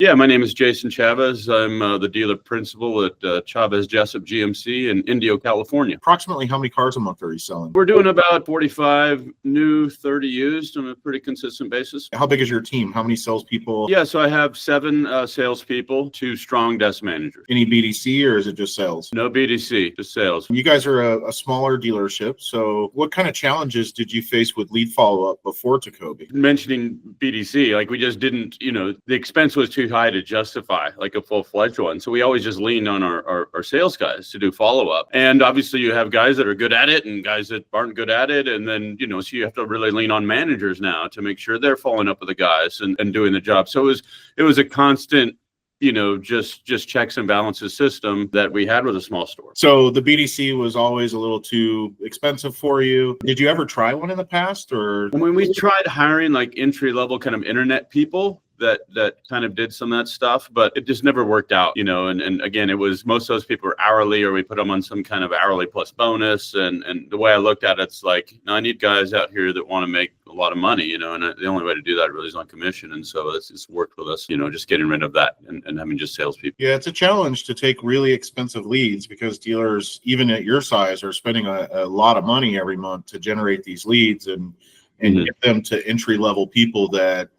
Yeah, my name is Jason Chavez. I'm the dealer principal at Chavez Jessup GMC in Indio, California. Approximately how many cars a month are you selling? We're doing about 45 new, 30 used on a pretty consistent basis. How big is your team? How many salespeople? Yeah, so I have 7 salespeople, 2 strong desk managers. Any BDC or is it just sales? No BDC, just sales. You guys are a smaller dealership. So what kind of challenges did you face with lead follow-up before TECOBI? Mentioning BDC, like we just didn't, the expense was too high to justify like a full-fledged one. So we always just leaned on our sales guys to do follow-up. And obviously you have guys that are good at it and guys that aren't good at it. And then, so you have to really lean on managers now to make sure they're following up with the guys and doing the job. So it was a constant, just checks and balances system that we had with a small store. So the BDC was always a little too expensive for you. Did you ever try one in the past, or? When we tried hiring like entry-level kind of internet people that kind of did some of that stuff, but it just never worked out, and again, it was most of those people were hourly, or we put them on some kind of hourly plus bonus. And the way I looked at it's like, no, I need guys out here that want to make a lot of money, and the only way to do that really is on commission. And so it's worked with us, just getting rid of that and having just salespeople. Yeah, it's a challenge to take really expensive leads because dealers, even at your size, are spending a lot of money every month to generate these leads and get them to entry-level people that,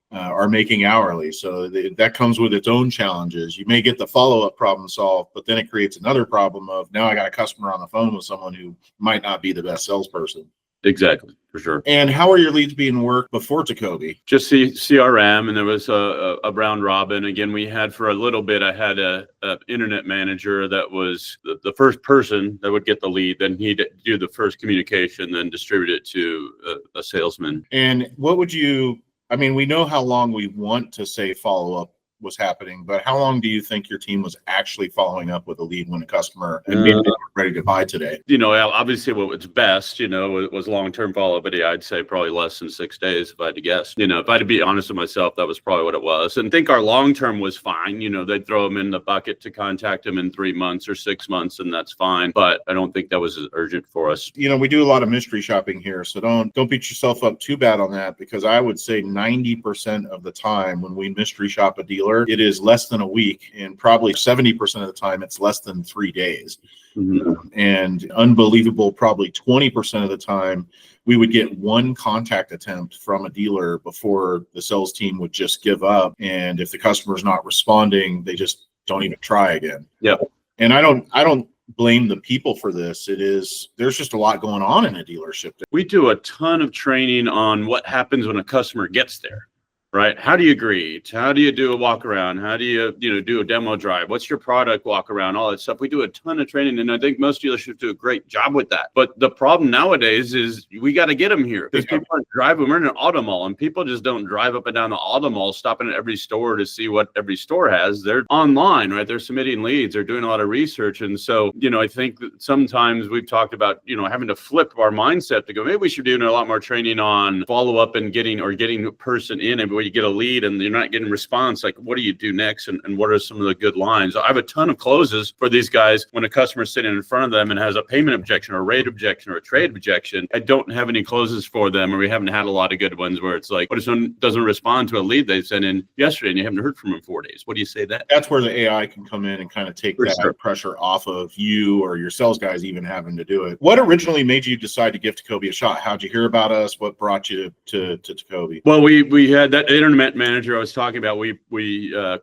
are making hourly. So that comes with its own challenges. You may get the follow-up problem solved, but then it creates another problem of now I got a customer on the phone with someone who might not be the best salesperson. Exactly, for sure. And how are your leads being worked before TECOBI? Just CRM, and there was a round robin. Again, we had for a little bit, I had a internet manager that was the first person that would get the lead. Then he'd do the first communication, then distribute it to a salesman. And what would you, we know how long we want to say follow-up was happening, but how long do you think your team was actually following up with a lead when a customer and maybe they were ready to buy today? Obviously what was best, was long-term follow-up, but I'd say probably less than 6 days if I had to guess. If I had to be honest with myself, that was probably what it was. And I think our long-term was fine. They'd throw them in the bucket to contact them in 3 months or 6 months, and that's fine. But I don't think that was as urgent for us. We do a lot of mystery shopping here, so don't beat yourself up too bad on that, because I would say 90% of the time when we mystery shop a dealer, it is less than a week, and probably 70% of the time it's less than 3 days. And unbelievable, probably 20% of the time we would get one contact attempt from a dealer before the sales team would just give up. And if the customer's not responding, they just don't even try again. Yep. And I don't blame the people for this. There's just a lot going on in a dealership. We do a ton of training on what happens when a customer gets there. Right? How do you greet? How do you do a walk around? How do you, do a demo drive? What's your product walk around? All that stuff. We do a ton of training, and I think most dealerships do a great job with that. But the problem nowadays is we got to get them here, because people aren't driving. We're in an auto mall, and people just don't drive up and down the auto mall, stopping at every store to see what every store has. They're online, right? They're submitting leads. They're doing a lot of research. And so, I think that sometimes we've talked about, having to flip our mindset to go, maybe we should be doing a lot more training on follow up and getting a person in, and where you get a lead and you're not getting response, like what do you do next, and what are some of the good lines? I have a ton of closes for these guys when a customer's sitting in front of them and has a payment objection or a rate objection or a trade objection. I don't have any closes for them, or we haven't had a lot of good ones where it's like, what if someone doesn't respond to a lead they sent in yesterday and you haven't heard from them in 4 days? What do you say that? That's where the AI can come in and kind of take that pressure off of you or your sales guys even having to do it. What originally made you decide to give TECOBI a shot? How'd you hear about us? What brought you to TECOBI? Well, we had that internet manager I was talking about. We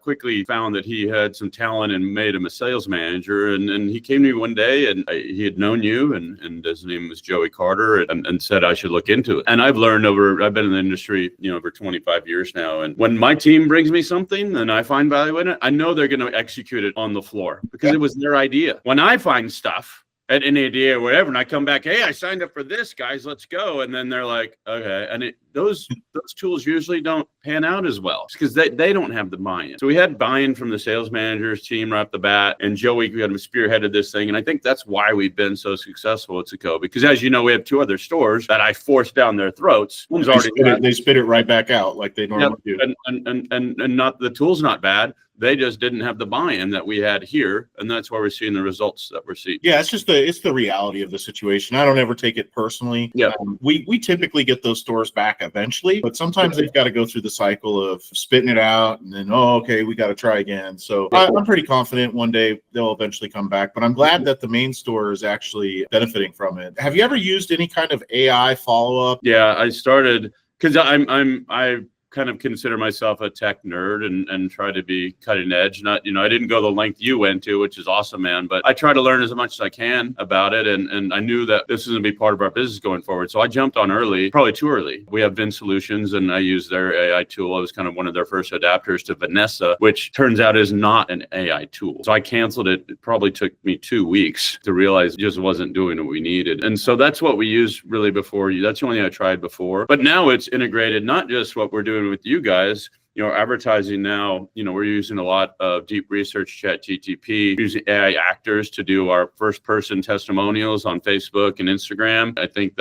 quickly found that he had some talent and made him a sales manager. And he came to me one day, and he had known you, and his name was Joey Carter, and said I should look into it. And I've learned I've been in the industry, over 25 years now. And when my team brings me something and I find value in it, I know they're going to execute it on the floor, because it was their idea. When I find stuff at an idea or whatever, and I come back, hey, I signed up for this, guys, let's go. And then they're like, okay. And those tools usually don't pan out as well, because they don't have the buy-in. So we had buy-in from the sales manager's team right off the bat, and Joey kind of spearheaded this thing. And I think that's why we've been so successful at TECOBI, because as you know, we have 2 other stores that I forced down their throats. They spit it right back out like they normally do. And not the tool's not bad. They just didn't have the buy-in that we had here, and that's why we're seeing the results that we're seeing. Yeah, it's the reality of the situation. I don't ever take it personally. Yeah, we typically get those stores back eventually, but sometimes they've got to go through the cycle of spitting it out and then, oh, okay, we got to try again. So I'm pretty confident one day they'll eventually come back, but I'm glad that the main store is actually benefiting from it. Have you ever used any kind of AI follow-up? Yeah, I started because I kind of consider myself a tech nerd and try to be cutting edge. Not, I didn't go the length you went to, which is awesome, man, but I try to learn as much as I can about it. And I knew that this is going to be part of our business going forward. So I jumped on early, probably too early. We have Vin Solutions and I use their AI tool. I was kind of one of their first adapters to Vanessa, which turns out is not an AI tool. So I canceled it. It probably took me 2 weeks to realize it just wasn't doing what we needed. And so that's what we used really before. That's the only thing I tried before. But now it's integrated, not just what we're doing with you guys, advertising now, we're using a lot of deep research, ChatGPT, using AI actors to do our first person testimonials on Facebook and Instagram. I think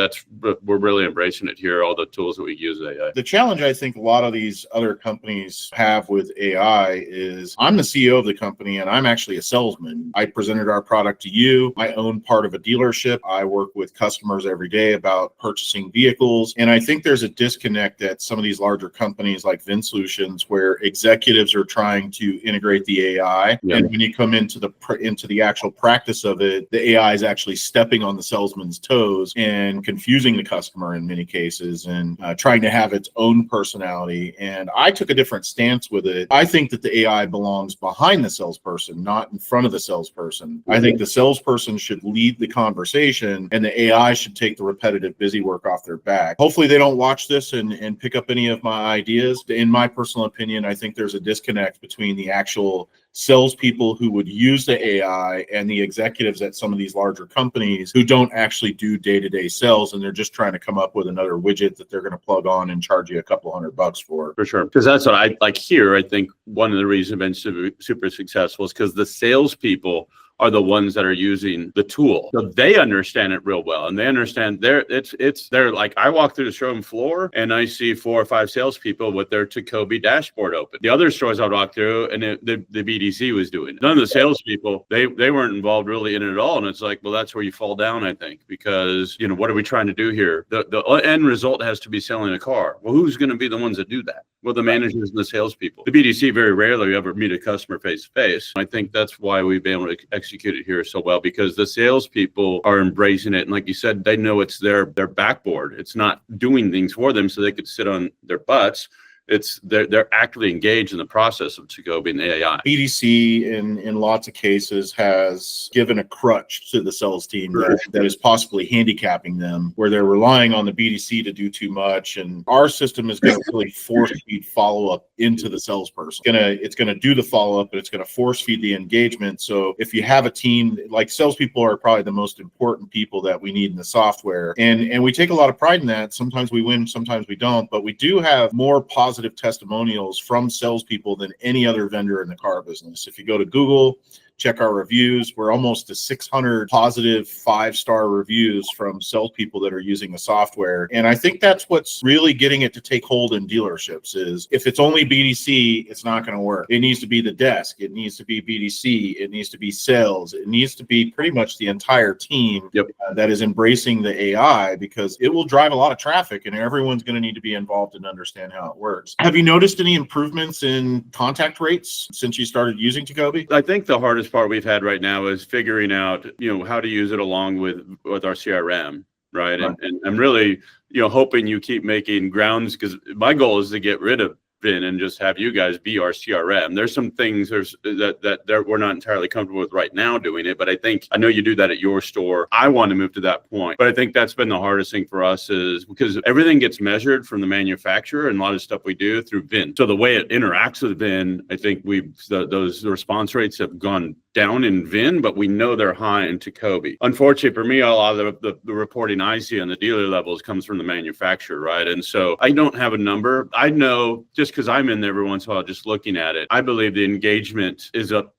we're really embracing it here, all the tools that we use AI. The challenge I think a lot of these other companies have with AI is I'm the CEO of the company and I'm actually a salesman. I presented our product to you. I own part of a dealership. I work with customers every day about purchasing vehicles. And I think there's a disconnect at some of these larger companies like Vin Solutions, where executives are trying to integrate the AI. Yeah. And when you come into the actual practice of it, the AI is actually stepping on the salesman's toes and confusing the customer in many cases and trying to have its own personality. And I took a different stance with it. I think that the AI belongs behind the salesperson, not in front of the salesperson. I think the salesperson should lead the conversation and the AI should take the repetitive busy work off their back. Hopefully they don't watch this and pick up any of my ideas. In my personal opinion, I think there's a disconnect between the actual salespeople who would use the AI and the executives at some of these larger companies who don't actually do day-to-day sales, and they're just trying to come up with another widget that they're going to plug on and charge you a couple $100 for. For sure, because that's what I like here. I think one of the reasons I've been super successful is because the salespeople are the ones that are using the tool. So they understand it real well. And they understand they're like, I walk through the showroom floor and I see 4 or 5 salespeople with their TECOBI dashboard open. The other stores I'd walk through and the BDC was doing it. None of the salespeople, they weren't involved really in it at all. And it's like, well, that's where you fall down, I think, because, what are we trying to do here? The end result has to be selling a car. Well, who's going to be the ones that do that? Well, the managers and the salespeople. The BDC very rarely ever meet a customer face to face. I think that's why we've been able to execute it here so well, because the salespeople are embracing it. And like you said, they know it's their backboard. It's not doing things for them so they could sit on their butts. It's they're actively engaged in the process of TECOBI and AI. BDC in lots of cases has given a crutch to the sales team that is possibly handicapping them, where they're relying on the BDC to do too much. And our system is going to really force feed follow up into the salesperson. It's going to do the follow up, but it's going to force feed the engagement. So if you have a team, like salespeople are probably the most important people that we need in the software, and we take a lot of pride in that. Sometimes we win, sometimes we don't, but we do have more positive testimonials from salespeople than any other vendor in the car business. If you go to Google, check our reviews, we're almost to 600 positive 5-star reviews from salespeople that are using the software. And I think that's what's really getting it to take hold in dealerships is if it's only BDC, it's not going to work. It needs to be the desk. It needs to be BDC. It needs to be sales. It needs to be pretty much the entire team that is embracing the AI, because it will drive a lot of traffic and everyone's going to need to be involved and understand how it works. Have you noticed any improvements in contact rates since you started using TECOBI? I think the hardest part we've had right now is figuring out, how to use it along with our CRM, right? And I'm really, hoping you keep making grounds, because my goal is to get rid of Vin and just have you guys be our CRM. There's some things that we're not entirely comfortable with right now doing it, but I know you do that at your store. I want to move to that point, but I think that's been the hardest thing for us, is because everything gets measured from the manufacturer and a lot of stuff we do through Vin. So the way it interacts with Vin, I think those response rates have gone down in Vin, but we know they're high in TECOBI. Unfortunately for me, a lot of the reporting I see on the dealer levels comes from the manufacturer, right? And so I don't have a number. I know, just because I'm in there every once in a while just looking at it, I believe the engagement is up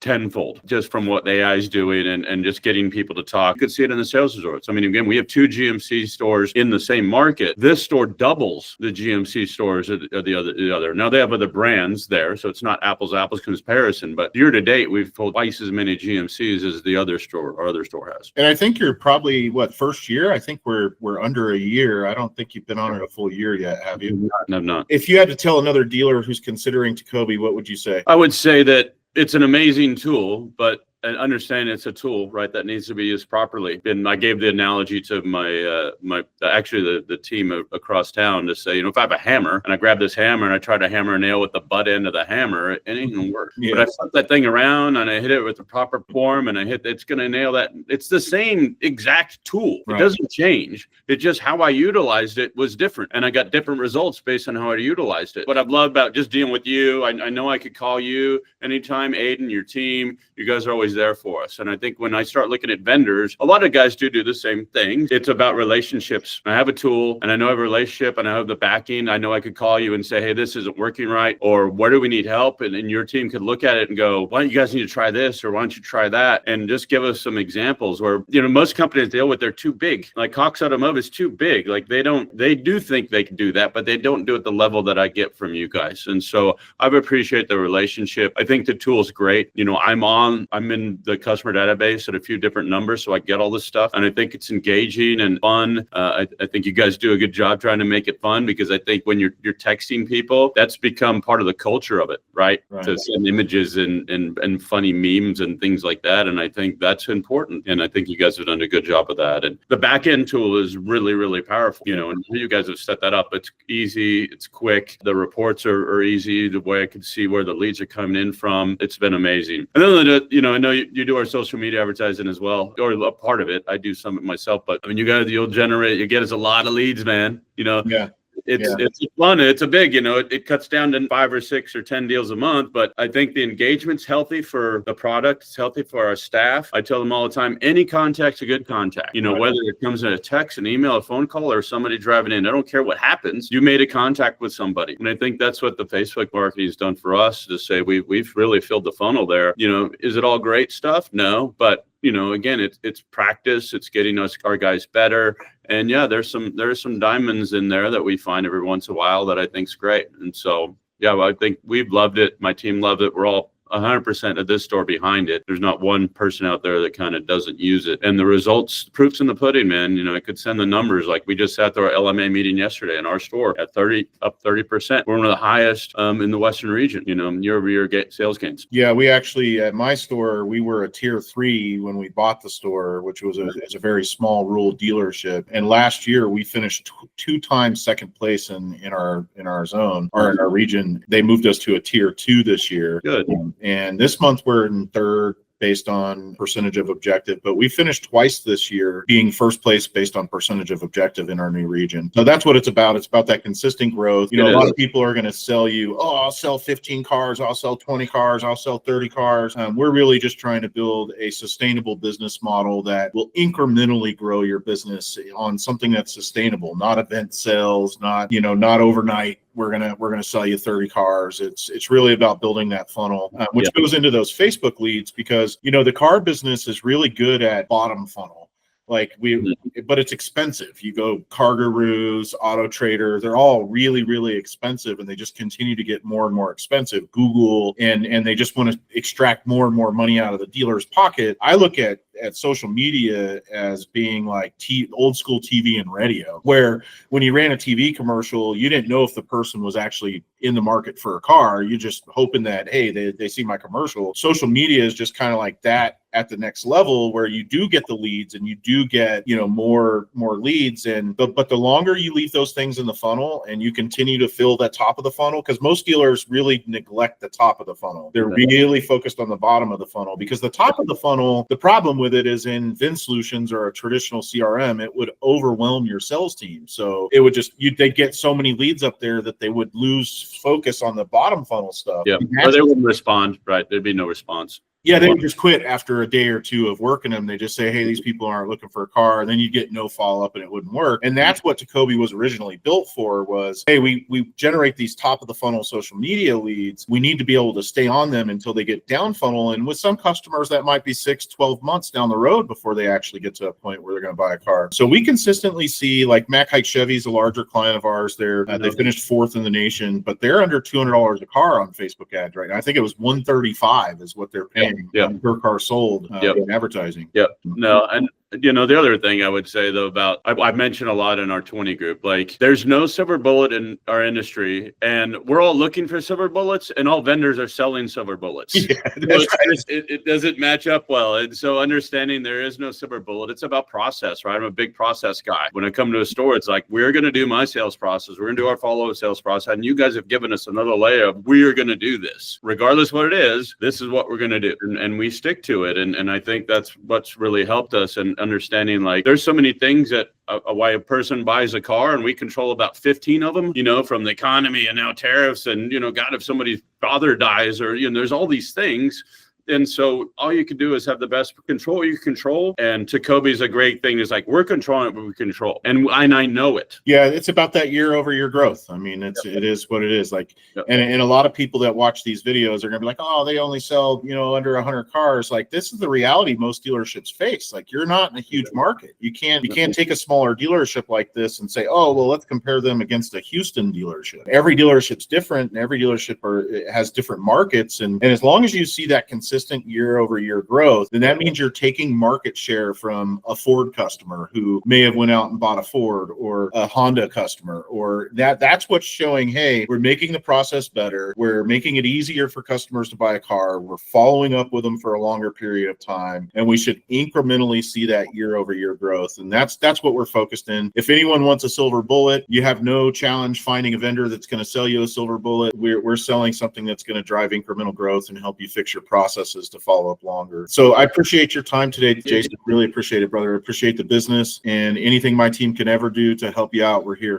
tenfold just from what the AI is doing and just getting people to talk. You could see it in the sales resorts. I mean, again, we have 2 GMC stores in the same market. This store doubles the GMC stores of the other. Now they have other brands there, so it's not apples comparison, but year to date, we've sold twice as many GMCs as the other store has. And I think you're probably first year? I think we're under a year. I don't think you've been on it a full year yet, have you? No, not. If you had to tell another dealer who's considering TECOBI, what would you say? I would say that it's an amazing tool, but understand it's a tool, right, that needs to be used properly. And I gave the analogy to the team across town to say, if I have a hammer and I grab this hammer and I try to hammer a nail with the butt end of the hammer, it ain't gonna work. Yeah. But I flip that thing around and I hit it with the proper form and it's gonna nail that. It's the same exact tool. Right. It doesn't change. It's just how I utilized it was different, and I got different results based on how I utilized it. What I've loved about just dealing with you, I know I could call you anytime, Aiden, your team. You guys are always there for us. And I think when I start looking at vendors, a lot of guys do the same thing. It's about relationships. I have a tool and I know I have a relationship and I have the backing. I know I could call you and say, hey, this isn't working right, or where do we need help? And your team could look at it and go, why don't you guys need to try this, or why don't you try that? And just give us some examples where, most companies deal with, they're too big. Like Cox Automotive is too big. Like they do think they can do that, but they don't do it the level that I get from you guys. And so I appreciate the relationship. I think the tool is great. I'm in the customer database at a few different numbers, so I get all this stuff, and I think it's engaging and fun. I think you guys do a good job trying to make it fun, because I think when you're texting people, that's become part of the culture of it, right? To send images and funny memes and things like that, and I think that's important, and I think you guys have done a good job of that. And the back end tool is really, really powerful, and you guys have set that up. It's easy, it's quick, the reports are easy, the way I can see where the leads are coming in from, it's been amazing. And then I know you do our social media advertising as well, or a part of it. I do some of it myself, but I mean, you get us a lot of leads, man. Yeah. It's fun. It's a big, it cuts down to 5 or 6 or 10 deals a month, but I think the engagement's healthy for the product. It's healthy for our staff. I tell them all the time, any contact's a good contact, whether it comes in a text, an email, a phone call, or somebody driving in. I don't care what happens. You made a contact with somebody. And I think that's what the Facebook marketing has done for us, to say we've really filled the funnel there. Is it all great stuff? No, but again, it's practice. It's getting our guys better. And yeah, there's some diamonds in there that we find every once in a while that I think's great. And so, yeah, I think we've loved it. My team loved it. We're all 100% of this store behind it. There's not one person out there that kind of doesn't use it. And the results, proof's in the pudding, man. I could send the numbers. Like we just sat through our LMA meeting yesterday in our store at 30%. We're one of the highest in the Western region, year-over-year sales gains. Yeah, we actually, at my store, we were a tier 3 when we bought the store, which was a very small rural dealership. And last year we finished 2 times second place in our zone, or in our region. They moved us to a tier 2 this year. Good. And this month we're in 3rd based on percentage of objective, but we finished twice this year being first place based on percentage of objective in our new region. So that's what it's about. It's about that consistent growth. A lot of people are going to sell you, I'll sell 15 cars, I'll sell 20 cars, I'll sell 30 cars. We're really just trying to build a sustainable business model that will incrementally grow your business on something that's sustainable, not event sales, not overnight. We're gonna sell you 30 cars. It's really about building that funnel, which goes into those Facebook leads, because the car business is really good at bottom funnel. But it's expensive. You go CarGurus, Auto Trader, they're all really, really expensive, and they just continue to get more and more expensive. Google, and they just want to extract more and more money out of the dealer's pocket. I look at social media as being like old school TV and radio, where when you ran a TV commercial, you didn't know if the person was actually in the market for a car. You're just hoping that, hey, they see my commercial. Social media is just kind of like that at the next level, where you do get the leads and you do get, more leads. But the longer you leave those things in the funnel and you continue to fill that top of the funnel, because most dealers really neglect the top of the funnel. They're really focused on the bottom of the funnel, because the top of the funnel, the problem with it is in Vin Solutions or a traditional CRM, it would overwhelm your sales team. So it would they'd get so many leads up there that they would lose focus on the bottom funnel stuff. Yeah, or they wouldn't respond, right? There'd be no response. Yeah, they would just quit after a day or two of working them. They just say, hey, these people aren't looking for a car. And then you get no follow-up and it wouldn't work. And that's what TECOBI was originally built for, was, hey, we generate these top of the funnel social media leads. We need to be able to stay on them until they get down funnel. And with some customers, that might be 6-12 months down the road before they actually get to a point where they're going to buy a car. So we consistently see, like, Mac Hike Chevy's a larger client of ours. They finished 4th in the nation, but they're under $200 a car on Facebook ads right now. I think it was $135 is what they're paying per car sold in advertising. No, and the other thing I would say though about, I mentioned a lot in our 20 group, like, there's no silver bullet in our industry, and we're all looking for silver bullets, and all vendors are selling silver bullets. It doesn't match up well. And so understanding there is no silver bullet, it's about process, right? I'm a big process guy. When I come to a store, it's like, we're going to do my sales process. We're going to do our follow-up sales process. And you guys have given us another layer of, we are going to do this. Regardless what it is, this is what we're going to do. And we stick to it. And I think that's what's really helped us, and understanding, like, there's so many things that why a person buys a car, and we control about 15 of them, from the economy and now tariffs, and God, if somebody's father dies, or there's all these things. And so all you can do is have the best control you control. And TECOBI is a great thing. It's like, we're controlling it, but we control. And I know it. Yeah, it's about that year-over-year growth. I mean, it is what it is. Like, and a lot of people that watch these videos are going to be like, oh, they only sell, under 100 cars. Like, this is the reality most dealerships face. Like, you're not in a huge market. You can't take a smaller dealership like this and say, oh, well, let's compare them against a Houston dealership. Every dealership's different, and every dealership has different markets. And as long as you see that consistent year-over-year growth, then that means you're taking market share from a Ford customer who may have went out and bought a Ford, or a Honda customer, or that's what's showing, hey, we're making the process better. We're making it easier for customers to buy a car. We're following up with them for a longer period of time, and we should incrementally see that year-over-year growth. And that's what we're focused in. If anyone wants a silver bullet, you have no challenge finding a vendor that's going to sell you a silver bullet. We're selling something that's going to drive incremental growth and help you fix your process to follow up longer. So I appreciate your time today, Jason. Really appreciate it, brother. Appreciate the business, and anything my team can ever do to help you out, we're here.